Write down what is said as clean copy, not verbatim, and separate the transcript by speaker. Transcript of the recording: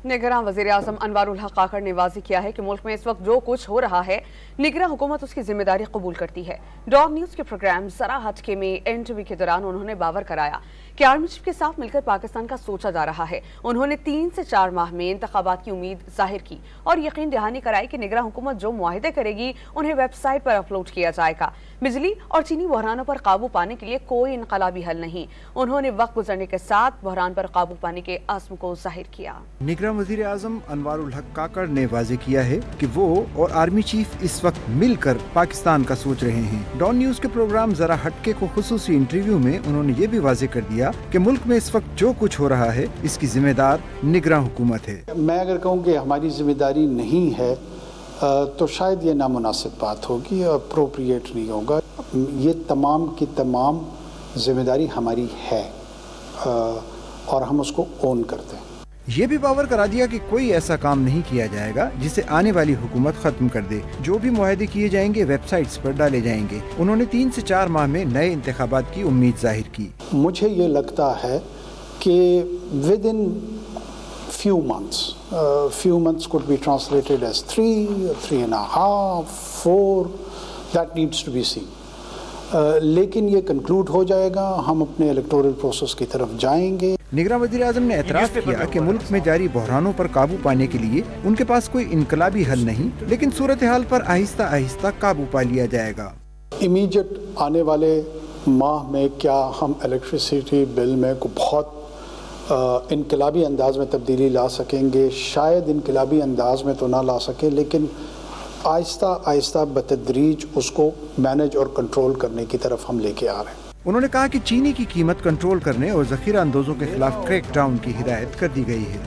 Speaker 1: निगरान वज़ीर-ए-आज़म अनवारुल हक काकड़ ने वाज़ेह किया है कि मुल्क में इस वक्त जो कुछ हो रहा है, निगरान हुकूमत उसकी जिम्मेदारी कबूल करती है। डॉन न्यूज़ के प्रोग्राम ज़रा हटके में इंटरव्यू के दौरान उन्होंने बावर कराया कि आर्मी चीफ के साथ मिलकर पाकिस्तान का सोचा जा रहा है। उन्होंने 3 से 4 माह में इंतखाबात की उम्मीद जाहिर की और यकीन दहानी कराई कि निगरान हुकूमत जो मुआहिदे करेगी उन्हें वेबसाइट पर अपलोड किया जाएगा। बिजली और चीनी बहरानों पर काबू पाने के लिए कोई इनकलाबी हल नहीं। उन्होंने वक्त गुजरने के साथ बहरान पर काबू पाने के अज़्म को जाहिर किया।
Speaker 2: निगरान वज़ीर आज़म अनवारुल हक काकड़ ने वाज़ेह किया है कि वो और आर्मी चीफ इस वक्त मिलकर पाकिस्तान का सोच रहे हैं। डॉन न्यूज़ के प्रोग्राम जरा हटके को खुसूसी इंटरव्यू में उन्होंने ये भी वाज़ेह कर दिया कि मुल्क में इस वक्त जो कुछ हो रहा है इसकी जिम्मेदार निगरान हुकूमत है।
Speaker 3: मैं अगर कहूँ कि हमारी जिम्मेदारी नहीं है तो शायद ये नामुनासिब बात होगी, अप्रोप्रिएट नहीं होगा। ये तमाम की तमाम जिम्मेदारी हमारी है और हम उसको ओन करते हैं।
Speaker 2: ये भी बावर करा दिया कि कोई ऐसा काम नहीं किया जाएगा जिसे आने वाली हुकूमत खत्म कर दे। जो भी मुआहदे किए जाएंगे वेबसाइट्स पर डाले जाएंगे। उन्होंने 3 से 4 माह में नए इंतखाबात की उम्मीद जाहिर की।
Speaker 3: मुझे ये लगता है कि with in few months could be translated as 3, 3.5, 4, that needs to be seen. लेकिन ये कंक्लूड हो जाएगा, हम अपने इलेक्टोरल प्रोसेस की तरफ जाएंगे।
Speaker 2: निगरान वज़ीर आज़म ने एतराफ़ किया कि मुल्क में जारी बहरानों पर काबू पाने के लिए उनके पास कोई इनकलाबी हल नहीं, लेकिन सूरत हाल पर आहिस्ता आहिस्ता काबू पा लिया जाएगा।
Speaker 3: इमीडिएट आने वाले माह में क्या हम इलेक्ट्रिसिटी बिल में को बहुत इनकलाबी अंदाज में तब्दीली ला सकेंगे? शायद इनकलाबी अंदाज में तो ना ला सके, लेकिन आहिस्ता आहिस्ता बतदरीज उसको मैनेज और कंट्रोल करने की तरफ हम लेके आ रहे हैं।
Speaker 2: उन्होंने कहा कि चीनी की कीमत कंट्रोल करने और ज़ख़ीरा अंदोज़ों के खिलाफ क्रैक डाउन की हिदायत कर दी गई है।